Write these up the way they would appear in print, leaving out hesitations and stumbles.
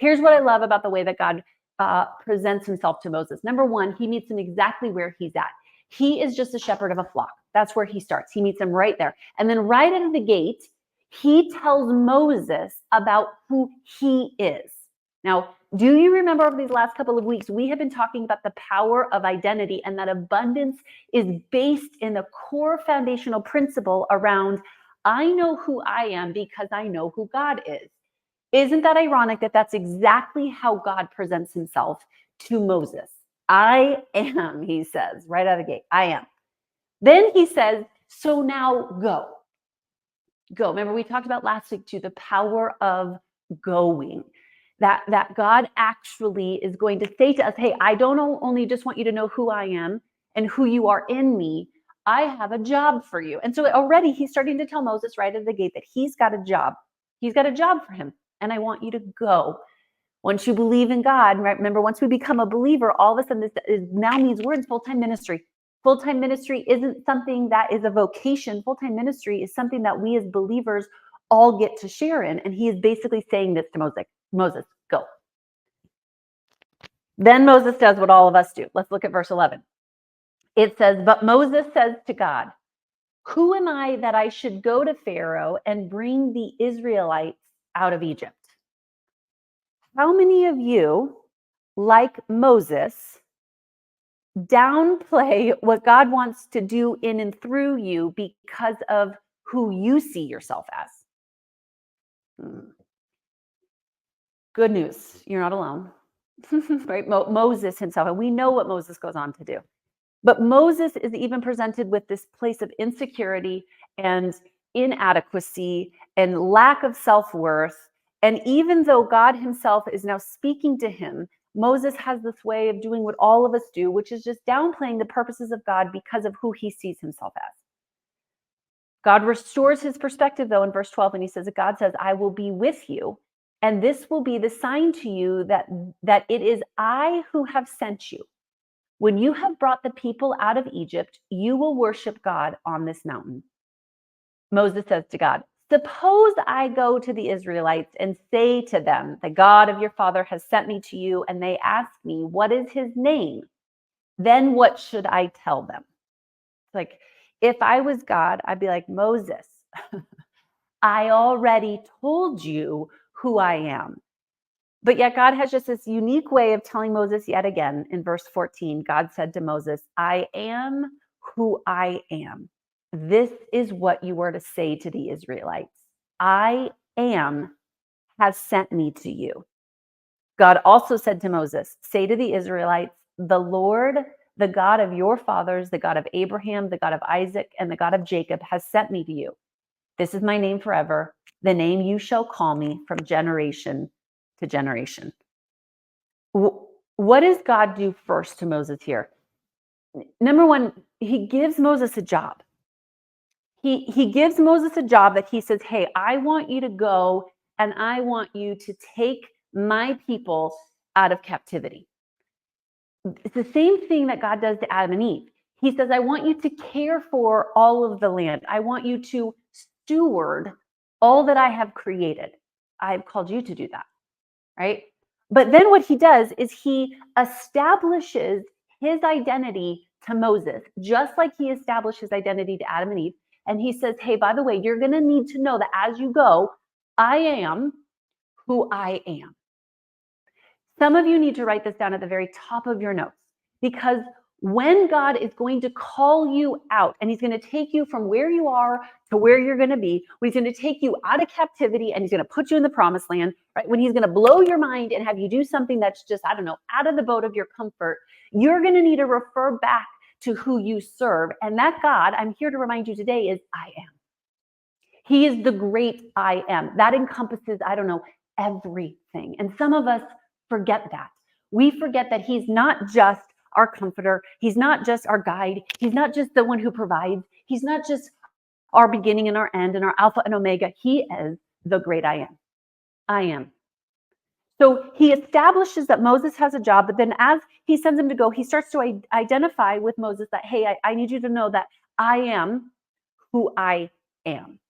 Here's what I love about the way that God presents himself to Moses. Number one, he meets him exactly where he's at. He is just a shepherd of a flock. That's where he starts. He meets him right there. And then right out of the gate, he tells Moses about who he is. Now, do you remember over these last couple of weeks, we have been talking about the power of identity, and that abundance is based in the core foundational principle around, I know who I am because I know who God is. Isn't that ironic that that's exactly how God presents himself to Moses? I am, he says, right out of the gate, I am. Then he says, so now go. Go. Remember, we talked about last week too, the power of going. That God actually is going to say to us, hey, I don't only just want you to know who I am and who you are in me. I have a job for you. And so already he's starting to tell Moses right at the gate that he's got a job. He's got a job for him. And I want you to go. Once you believe in God, right? Remember, once we become a believer, all of a sudden this now means we're in full-time ministry. Full-time ministry isn't something that is a vocation. Full-time ministry is something that we as believers all get to share in. And he is basically saying this to Moses, go. Then Moses does what all of us do. Let's look at verse 11. It says, but Moses says to God, who am I that I should go to Pharaoh and bring the Israelites out of Egypt? How many of you, like Moses, downplay what God wants to do in and through you because of who you see yourself as? Good news, you're not alone. Right? Moses himself, and we know what Moses goes on to do. But Moses is even presented with this place of insecurity and inadequacy and lack of self-worth. And even though God himself is now speaking to him, Moses has this way of doing what all of us do, which is just downplaying the purposes of God because of who he sees himself as. God restores his perspective, though, in verse 12, and he says that God says, I will be with you, and this will be the sign to you that it is I who have sent you. When you have brought the people out of Egypt, you will worship God on this mountain. Moses says to God, suppose I go to the Israelites and say to them, the God of your father has sent me to you, and they ask me, what is his name? Then what should I tell them? Like, if I was God, I'd be like, Moses, I already told you who I am. But yet God has just this unique way of telling Moses yet again. In verse 14, God said to Moses, I am who I am. This is what you were to say to the Israelites. I am has sent me to you. God also said to Moses, say to the Israelites, the Lord, the God of your fathers, the God of Abraham, the God of Isaac, and the God of Jacob has sent me to you. This is my name forever, the name you shall call me from generation to generation. What does God do first to Moses here? Number one, he gives Moses a job. He gives Moses a job that he says, hey, I want you to go and I want you to take my people out of captivity. It's the same thing that God does to Adam and Eve. He says, I want you to care for all of the land. I want you to steward all that I have created. I've called you to do that, right? But then what he does is he establishes his identity to Moses, just like he established his identity to Adam and Eve. And he says, hey, by the way, you're going to need to know that as you go, I am who I am. Some of you need to write this down at the very top of your notes, because when God is going to call you out and he's going to take you from where you are to where you're going to be, when he's going to take you out of captivity and he's going to put you in the promised land, right? When he's going to blow your mind and have you do something that's just, I don't know, out of the boat of your comfort, you're going to need to refer back to who you serve. And that God, I'm here to remind you today, is I am. He is the great I am. That encompasses, I don't know, everything. And some of us forget that. We forget that he's not just our comforter. He's not just our guide. He's not just the one who provides. He's not just our beginning and our end and our Alpha and Omega. He is the great I am. I am. So he establishes that Moses has a job, but then as he sends him to go, he starts to identify with Moses that, hey, I need you to know that I am who I am.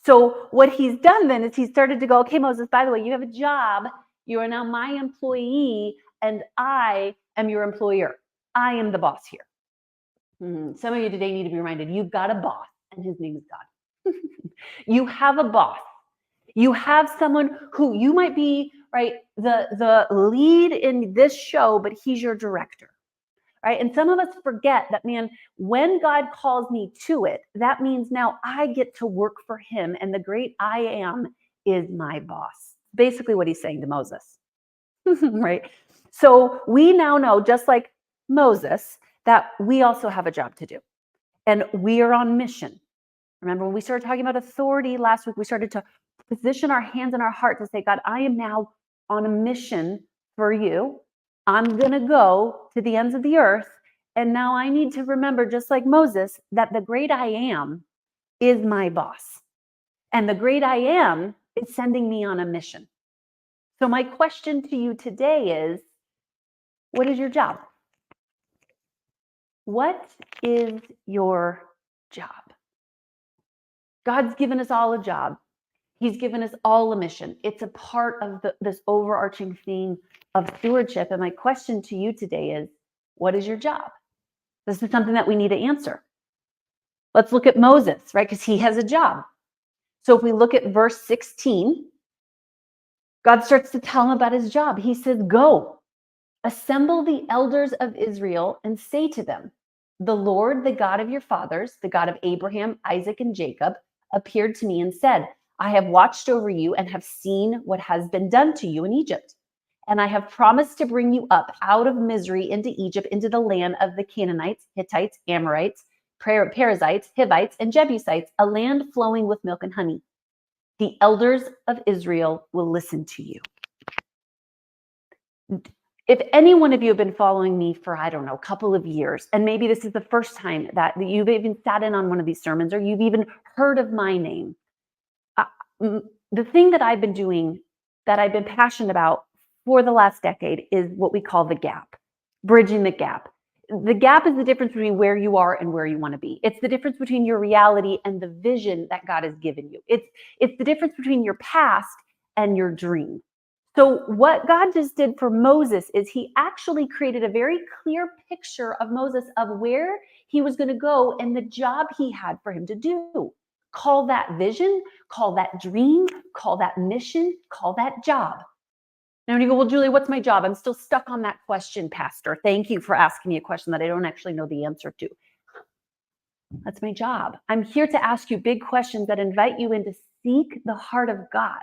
So what he's done then is he started to go, okay, Moses, by the way, you have a job. You are now my employee, and I am your employer. I am the boss here. Some of you today need to be reminded, you've got a boss, and his name is God. You have a boss. You have someone who you might be, right, the lead in this show, but he's your director, right? And some of us forget that, man, when God calls me to it, that means now I get to work for him, and the great I am is my boss. Basically what he's saying to Moses, right? So we now know, just like Moses, that we also have a job to do, and we are on mission. Remember when we started talking about authority last week, we started to position our hands and our heart to say, God, I am now on a mission for you. I'm going to go to the ends of the earth. And now I need to remember, just like Moses, that the great I am is my boss. And the great I am is sending me on a mission. So my question to you today is, what is your job? What is your job? God's given us all a job. He's given us all a mission. It's a part of this overarching theme of stewardship. And my question to you today is, what is your job? This is something that we need to answer. Let's look at Moses, right? Because he has a job. So if we look at verse 16, God starts to tell him about his job. He says, go, assemble the elders of Israel and say to them, the Lord, the God of your fathers, the God of Abraham, Isaac, and Jacob, appeared to me and said, I have watched over you and have seen what has been done to you in Egypt. And I have promised to bring you up out of misery into Egypt, into the land of the Canaanites, Hittites, Amorites, Perizzites, Hivites, and Jebusites, a land flowing with milk and honey. The elders of Israel will listen to you. If any one of you have been following me for, I don't know, a couple of years, and maybe this is the first time that you've even sat in on one of these sermons, or you've even heard of my name, the thing that I've been doing, that I've been passionate about for the last decade, is what we call the gap, bridging the gap. The gap is the difference between where you are and where you want to be. It's the difference between your reality and the vision that God has given you. It's the difference between your past and your dream. So what God just did for Moses is he actually created a very clear picture of Moses, of where he was going to go and the job he had for him to do. Call that vision, call that dream, call that mission, call that job. Now when you go, well, Julia, what's my job? I'm still stuck on that question, Pastor. Thank you for asking me a question that I don't actually know the answer to. That's my job. I'm here to ask you big questions that invite you in to seek the heart of God.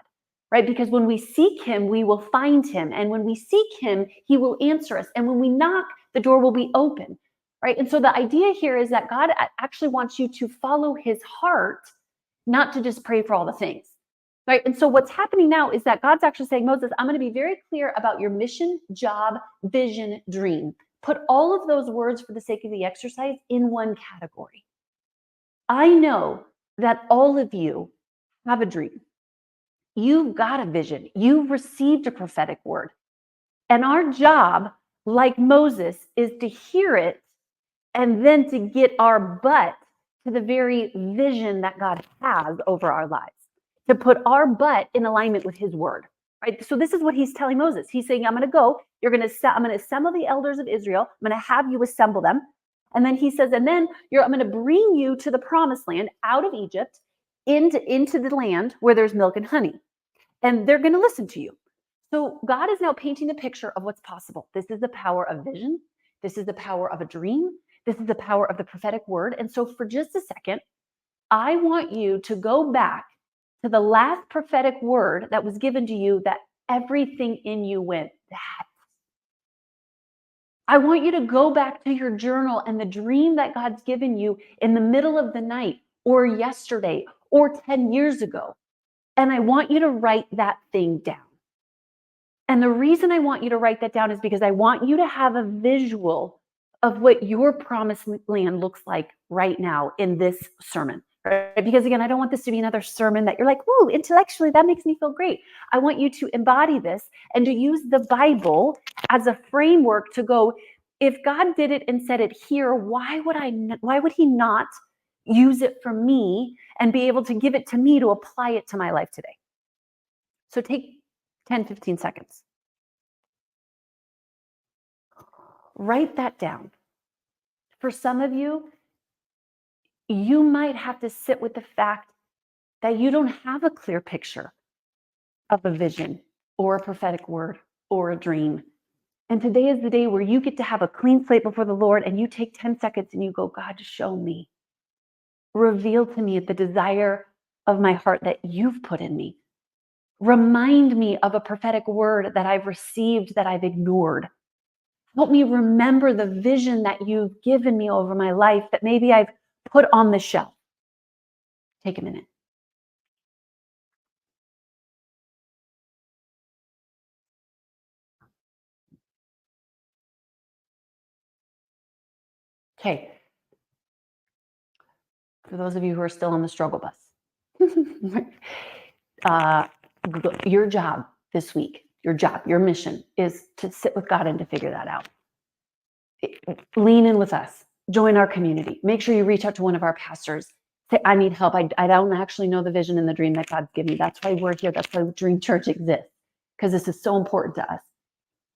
Right? Because when we seek him, we will find him. And when we seek him, he will answer us. And when we knock, the door will be open. Right? And so the idea here is that God actually wants you to follow his heart, not to just pray for all the things. Right? And so what's happening now is that God's actually saying, Moses, I'm going to be very clear about your mission, job, vision, dream. Put all of those words for the sake of the exercise in one category. I know that all of you have a dream. You've got a vision. You've received a prophetic word. And our job, like Moses, is to hear it and then to get our butt to the very vision that God has over our lives, to put our butt in alignment with his word. Right? So this is what he's telling Moses. He's saying, I'm going to go. I'm going to assemble the elders of Israel. I'm going to have you assemble them. And then he says, and then I'm going to bring you to the promised land, out of Egypt, into the land where there's milk and honey. And they're going to listen to you. So God is now painting the picture of what's possible. This is the power of vision. This is the power of a dream. This is the power of the prophetic word. And so for just a second, I want you to go back to the last prophetic word that was given to you, that everything in you went, that. I want you to go back to your journal and the dream that God's given you in the middle of the night, or yesterday, or 10 years ago. And I want you to write that thing down. And the reason I want you to write that down is because I want you to have a visual of what your promised land looks like right now in this sermon. Right? Because again, I don't want this to be another sermon that you're like, whoa, intellectually, that makes me feel great. I want you to embody this and to use the Bible as a framework to go, if God did it and said it here, why would he not use it for me and be able to give it to me to apply it to my life today? So take 10, 15 seconds. Write that down. For some of you, you might have to sit with the fact that you don't have a clear picture of a vision or a prophetic word or a dream. And today is the day where you get to have a clean slate before the Lord and you take 10 seconds and you go, God, show me. Reveal to me the desire of my heart that you've put in me. Remind me of a prophetic word that I've received that I've ignored. Help me remember the vision that you've given me over my life that maybe I've put on the shelf. Take a minute. Okay. For those of you who are still on the struggle bus, your job this week, your mission is to sit with God and to figure that out. Lean in with us. Join our community. Make sure you reach out to one of our pastors. Say, I need help. I don't actually know the vision and the dream that God's given me. That's why we're here. That's why Dream Church exists, because this is so important to us.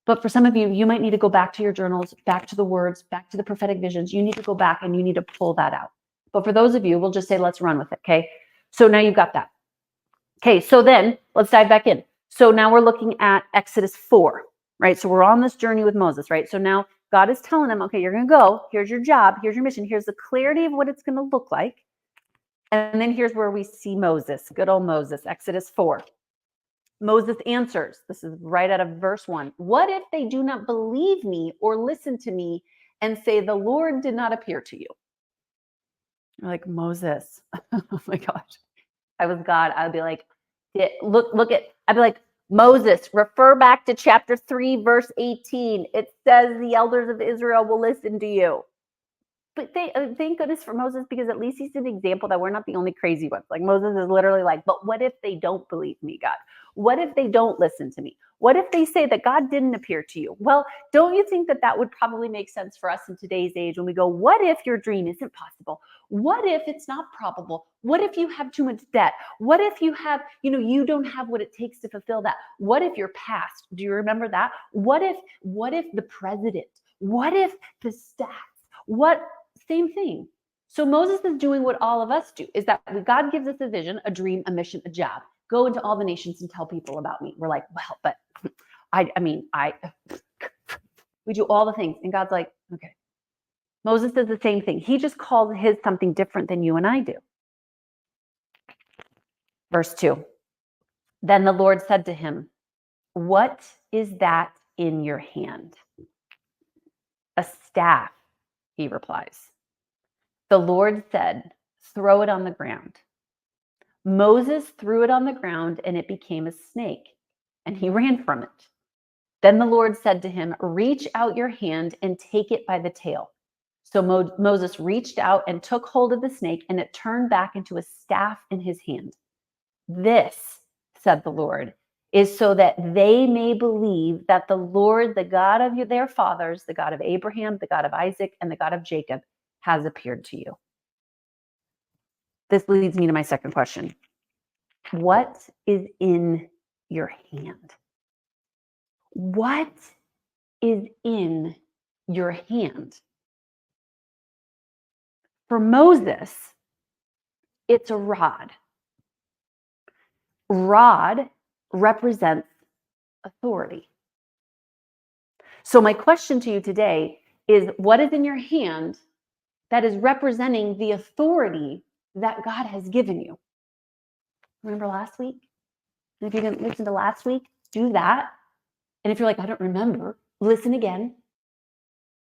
But for some of you, you might need to go back to your journals, back to the words, back to the prophetic visions. You need to go back and you need to pull that out. But for those of you, we'll just say, let's run with it, okay? So now you've got that. Okay, so then let's dive back in. So now we're looking at Exodus 4, right? So we're on this journey with Moses, right? So now God is telling him, okay, you're going to go. Here's your job. Here's your mission. Here's the clarity of what it's going to look like. And then here's where we see Moses, good old Moses, Exodus 4. Moses answers, this is right out of verse 1. What if they do not believe me or listen to me and say, the Lord did not appear to you? You're like, Moses, oh my gosh. I was God. I'd be like, I'd be like, Moses, refer back to chapter 3, verse 18. It says the elders of Israel will listen to you. But thank goodness for Moses, because at least he's an example that we're not the only crazy ones. Like Moses is literally like, but what if they don't believe me, God? What if they don't listen to me? What if they say that God didn't appear to you? Well, don't you think that would probably make sense for us in today's age when we go, what if your dream isn't possible? What if it's not probable? What if you have too much debt? What if you have, you don't have what it takes to fulfill that? What if your past? Do you remember that? What if the president? What if the stats? Same thing. So Moses is doing what all of us do, is that God gives us a vision, a dream, a mission, a job. Go into all the nations and tell people about me. We're like, well, but we do all the things. And God's like, okay. Moses does the same thing. He just calls his something different than you and I do. Verse 2. Then the Lord said to him, what is that in your hand? A staff, he replies. The Lord said, throw it on the ground. Moses threw it on the ground and it became a snake, and he ran from it. Then the Lord said to him, reach out your hand and take it by the tail. So Moses reached out and took hold of the snake, and it turned back into a staff in his hand. This, said the Lord, is so that they may believe that the Lord, the God of their fathers, the God of Abraham, the God of Isaac, and the God of Jacob, has appeared to you. This leads me to my second question. What is in your hand? What is in your hand? For Moses, it's a rod. Rod represents authority. So my question to you today is, what is in your hand that is representing the authority that God has given you? Remember last week? And if you didn't listen to last week, do that. And if you're like, I don't remember, listen again.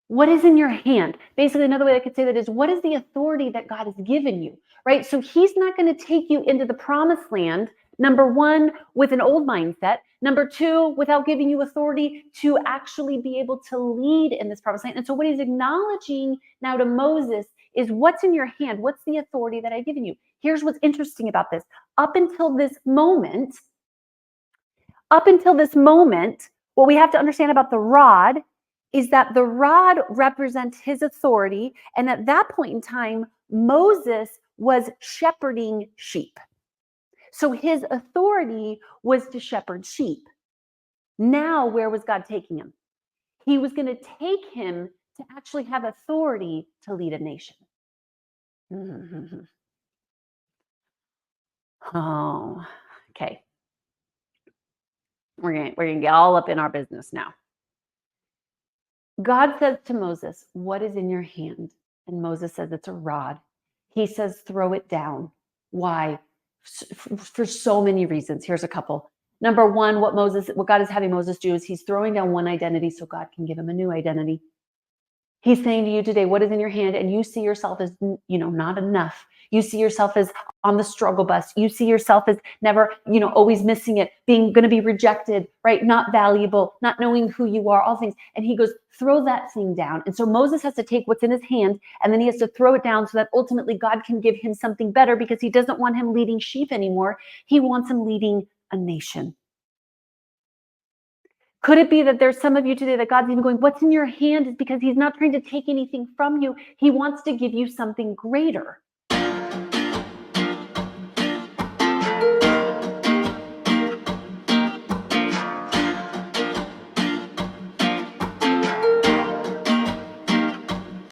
What is in your hand? Basically, another way I could say that is, what is the authority that God has given you, right? So he's not going to take you into the promised land, number one, with an old mindset. Number two, without giving you authority to actually be able to lead in this promised land. And so what he's acknowledging now to Moses is, what's in your hand? What's the authority that I've given you? Here's what's interesting about this. Up until this moment, what we have to understand about the rod is that the rod represents his authority. And at that point in time, Moses was shepherding sheep. So his authority was to shepherd sheep. Now, where was God taking him? He was going to take him to actually have authority to lead a nation. Oh, okay. We're gonna get all up in our business now. God says to Moses, "What is in your hand?" And Moses says, "It's a rod." He says, "Throw it down." Why? For so many reasons. Here's a couple. Number one, what God is having Moses do is he's throwing down one identity so God can give him a new identity. He's saying to you today, what is in your hand? And you see yourself as, not enough. You see yourself as on the struggle bus. You see yourself as never, always missing it, going to be rejected, right? Not valuable, not knowing who you are, all things. And he goes, throw that thing down. And so Moses has to take what's in his hand and then he has to throw it down so that ultimately God can give him something better, because he doesn't want him leading sheep anymore. He wants him leading a nation. Could it be that there's some of you today that God's even going, what's in your hand, is because he's not trying to take anything from you. He wants to give you something greater.